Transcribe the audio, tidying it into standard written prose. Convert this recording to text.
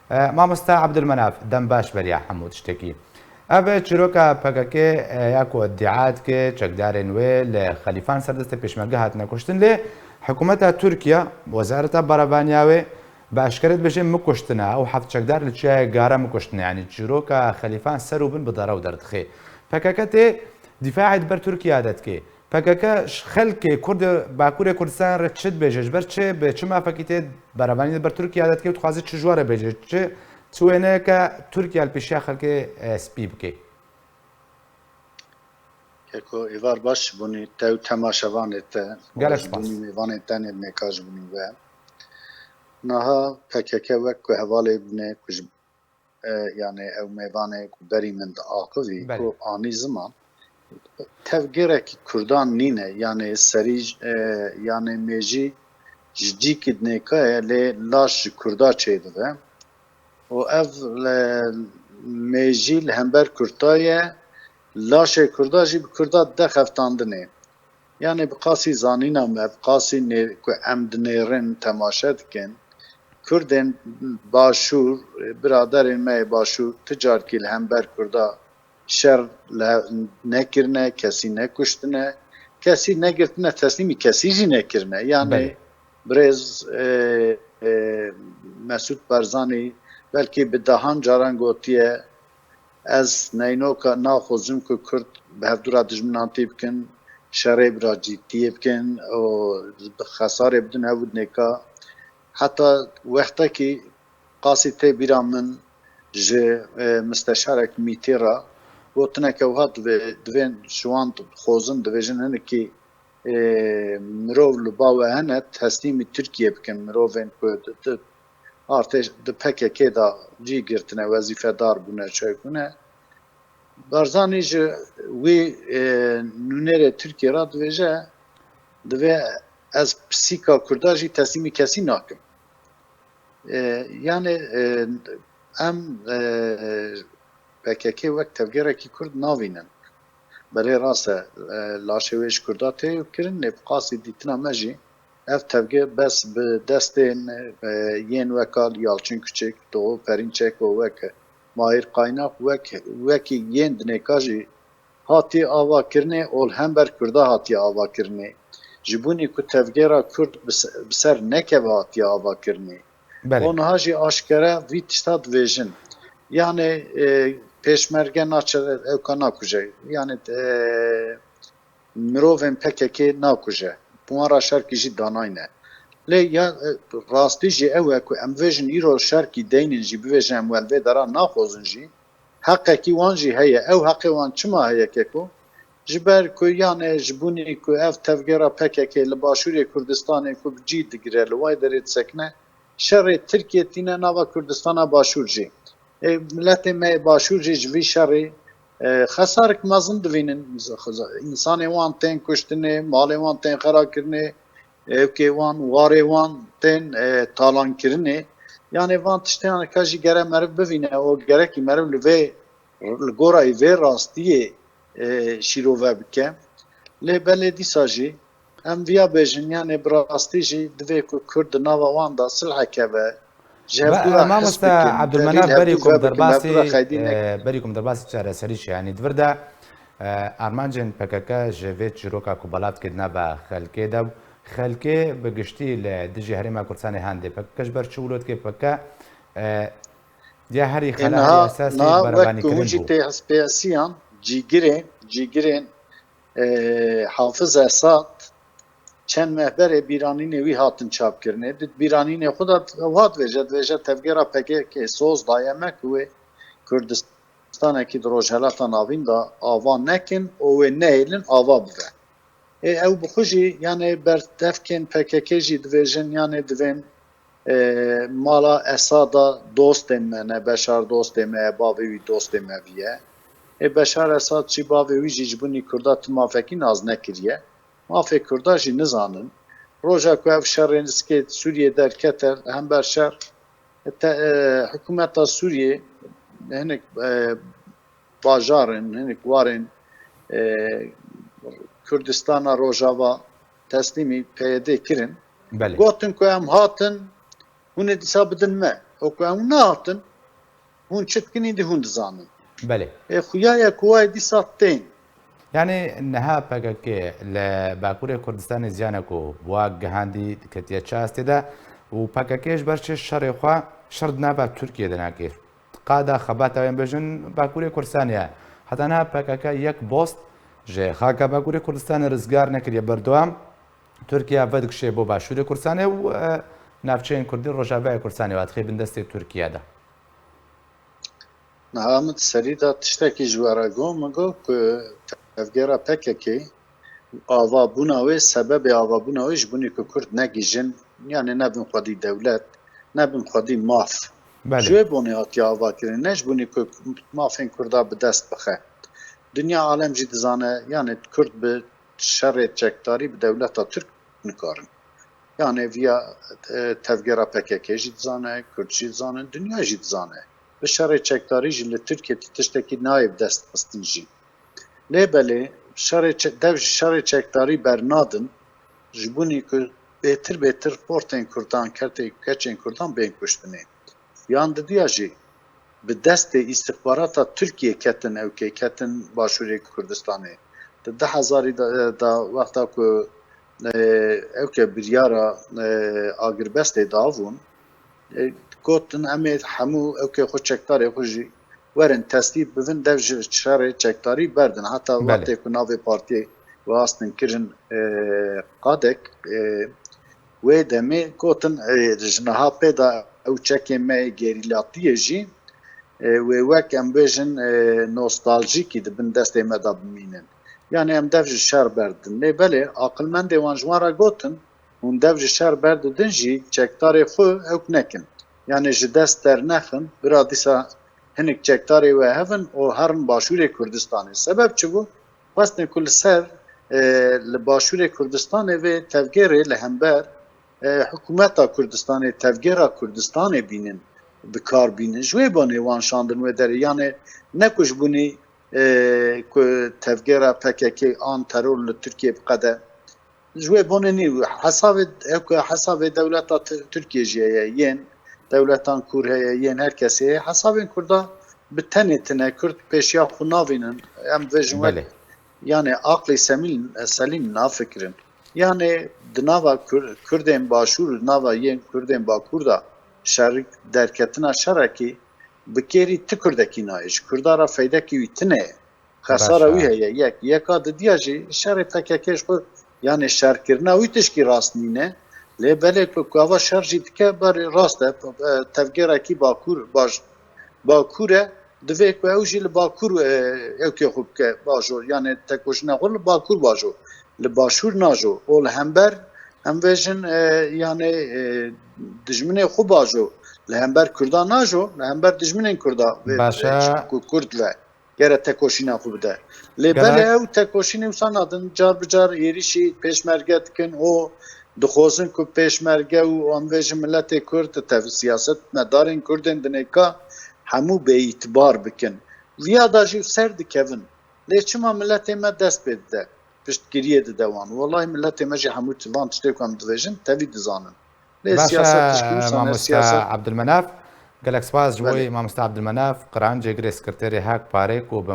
مامۆستا عەبدولمەناف دەم باش بەریا هەموو شتێکی ئەبێ چیرۆکە پەکەکێ یاکۆ دیعات کێ چەکدارên wê li xەلیفان سەردەستە پێشمەرگە هاتنە کوشتن lê حکوومەتا تورکیا وەزارەتا بەڕەبانیا wê بە ئەشکرت بژێ مکوشتنە ئەو هەفت چەکدار لە چیایە گارە مکوشتنە ینی چیرۆکە خەلیفان سەر و بن بدەڕە و دەردخێ پەکەکە تێ دیفاعیت بەر تورکیا دەتکێ پەکەکە خەلکێ کورد باکوورێ کوردستان ڕێ چت بێژێش بەر چێ بێ چ مافەکی تێ بەرەبانی بەر تورکیا دەتکێ و خوازی چ ژوارە بێژێ چ چوێنەیەکە تورکیا پێشیا خەلکێ سپی بکەی Eko evar baş buni tev temaşevanete gelek spas mevanet tane mekaj buni ve naha PKK vek ku hevalê bune ku yani ev mevane ku berî min di aqivî ku anî ziman tevgerek Kurdan nîne yani serî yani mêjî ji dîkî dinêkaye lê laş ji Kurda çêdibe û ev mêjî li hember Kurdaye laşê Kurda jî bi Kurda dexeftandinê yani bi qasî zanîna me bi qasî ku em dinêrin temaşe dikin Kurdên başûr biraderên me başûr ti carkî li hember Kurda şer nekirine kesî nekuştine kesî negirtine teslîmî kesî jî nekirine yani birêz Mesûd Barzanî belkî bi dehan caran gotiye ez neynoka naxwazim ku Kurd bi hevdûra dijminan tê bikin şerê bira ciddiyê bikin û bi xesarê bidin hev nêka heta wextekî qasî tê bîra min ji müsteşarek Mîtêra gotineke wiha divên ji wan xwazin dibêjin hinekî mirov li bawe hene teslîmî Tirkiye bikin mirovên ku artêş di PKK da cî girtine wezîfedar bûne çekbûne Barzanî ji wê nûnerê Tirkiye ra dibêje divê ez pisîka Kurda jî teslîmî kesî nakim yani em PKK wek tevgerekî Kurd navînin belê rast e laşê wê ji Kurda tê kirin lê bi qasî dîtina me jî ev tevge bes bi destên yên weka Yalçın Küçük Doğu Perinçek û wek Mahir Qaynak wekî yên dinêka jî hatiye avakirinê ol hember Kurda hatiye avakirinê ji bonî ku tevgera Kurd bi ser nekeve hatiye avakirinê onha jî aşkere vî tişta dibêjin yani pêşmerge naçe ewka nakuje yani mirovên PKK nakuje wan ra şerkî jî danayne lê ya rastî jî ew e ku em vêjin îro şerkî deynin jî bivêjin em welvê dera naxwazin jî heqekî wan jî heye ew heqê wan çima heye keko ji ber ku yani ji bonî ku ev tevgera PKK li Başûrê Kurdistanê ku cî digire li way derê disekine şerê Tirkiye tîne nava Kurdistana Başûr jî milletê me Başûr jî ji vî şerê xesarek mezin divînin însanê wan tên kuştinê malê wan tên xerakirinê evkê wan warê wan tên talankirinê yani van tiştêneka jî gere meriv bivîne û gerekî meriv li vê li gorayê vê rastiyê şîrove bike lê belê dîsa jî em viya bêjin yani bi rastî jî divê ku Kurd di nava wan da silheke ve مامۆستا عەبدولمەناف بەریکم دەرباسی چارەسەریش ینی دوردا ئارمانجên PKK ji vê çîroka ku belavkirina be xelkê de û xelkê bi giştî li dijî herêma Kurdistanê handê PKK ber çi wîlotgê PKK diya herî xelayê esasî berevanîkirin bû tê hespiyasiyan cîgirên Hafiz Esad çend mehberê bîranînê wî hatin çapkirinê di bîranînê xwe da wat dibêje tevgera PKK soz daye me ku wê Kurdistanekî di rojhelata navîn da ava nekin û wê nehêlin ava bibe ew bi xwe jî yani berdevkên PKK jî dibêjin yani divên mala Esada dostên me ne Beşar dostê me bavê wî dostê me viye Beşar Esad jî bavê wî jî ji bonî Kurda ti mafekî naz nekiriye mafê Kurda jî nizanin roja ku ev şerên riskê Sûriye derkete hember şer hikûmeta Sûriye hinek bajarên hinek warên Kurdistana Rojava teslîmî PYD kirin gotin ku em hatin hûn ê dîsa bidin me وەکو ئەو نهاتن هون چ بکەنی دی هون دزانن بەێ خویایە کووای دیسا تێن یعنی نەها پەکەکێ لە باکووری کوردستانی زیانەک و وا گەهاندی کەتیە چاستێدا و پەکەکەش بەرچێ شەڕێخوا شەرد نابات تورکیە دەناکرد قادا خەباتەوەیان بێژن باکووری کوردستانە هەتانا پەکەکە یەک بۆست ژێ خاکە باکووری کوردستانی ڕزگار نەکردە بەردەوام تورکیا بەدکشێ بۆ باشووری کوردستانێ و ناوچەیان کوردی ڕۆژاوای کوردستانی واتخی بندەستی تورکیادا نەهامت سەریدا تشتێکی ژوارە گۆ مەگۆ تەفگێرە پەکەکەی ئاوابوونەوەی سەبەبی ئاوابوونەوەیش بوونی کە کورد نەگیژن یانێ نەبن خودی دەولەت نەبن خودی ماف ژێ بۆنێ هاتی ئاواکردن نەش بوونی کە مافên کووردا bi dest bixe Dünya alem jî dizane yani Kurd bi şerê çekdarî bi dewleta Türk nikarin. Yani viya tevgera PKK jî dizane, Kurd jî dizane, dünya jî dizane. Bi şerê çekdarî jî li Tirkiye tiştekî nayê dest xistin jî. Lê belê dev ji şerê çekdarî bernadin ji bunî ku bêtir portên Kurdan, keçên Kurdan bên kuştinê. Yan didiya jî bi destê îstixbarata Tirkiye ketin ewkê ketin Başûrê Kurdistanê. Di 2000 da wexta ku ewkê biryara Agirbestê davûn gotin em ê hemû ewkê xwe çekdarê xwe jî werin testî bivin dev ji şerê çekdarî berdin. Heta wextê ku navê partiyê wastin kirin qadek wê demê gotin ji niha pêda ew çekên me gerîlatiyê jî wê wek em bêjin nostaljîkî dibin destê me da bimînin. Yani em dev ji şer berdin. Lê belê aqilmendê wan ji wan re gotin hûn dev ji şer berdidin jî çekdarê xwe ew nekin. Yani ji dest dernexin bira dîsa hinek çekdarê we hevin û herin Başûrê Kurdistanê. Sebep çi bû? Westên ku li ser li Başûrê Kurdistanê vê tevgerê li hember hikûmeta Kurdistanê tevgera Kurdistanê bînin bikar bînin. Ji wê bonê wan şandin wê derê yani nekuj bûnî ku tevgera PKK an teror li Tirkiye biqede. Ji wê bonê nî hesavê dewleta Tirkiye jî heye yên dewletan Kur heye yên her kesê heye hesavên Kurda bi tenê tune Kurd pêşiya xwe navînin em vêjin wek yani aqlê selîm nafikirin. Yani di nava Kurdên Başûr nava yên Kurdên Bakur da şerik derketina şerekî bi kêrî ti Kurdekî nayê ji Kurda ra feydekî wî tune xesara wî heye yeka didiya jî şerê PKK xwe yani şerkirina wî tişkî rast nîne lê belê ku ava şer jî dike berê rast e tevgerekî Bakur e divê ku ew jî li Bakur ewkê xwe bike bajo yani tekoşîna xwe li Bakur bajo li Başûr najo û li hember em vêjin yani dijminê xwe bajo li hember Kurda najo li hember dijminên Kurda Kurd ve gere tekoşîna xwe bide. Lê belê ew tekoşînê wisa nadin car bi car êrişî pêşmerge dikin û dixwazin ku pêşmerge û em vêjin milletê Kurd tev siyaset medarên Kurdên dinêka hemû bêîtibar bikin. Viya da jî ser dikevin. Lê çima milletê me dest pê dide piştgiriyê dide wan. Wallahi milletê me jî hemû tivan tiştê ku em dibêjin tevî dizanin. Lê siyaset tişkî wisa siyaset Abdülmenaf gelek spas ji bo Mamosta Abdülmenaf qiran cêgirê sekreterê Hek Parêk û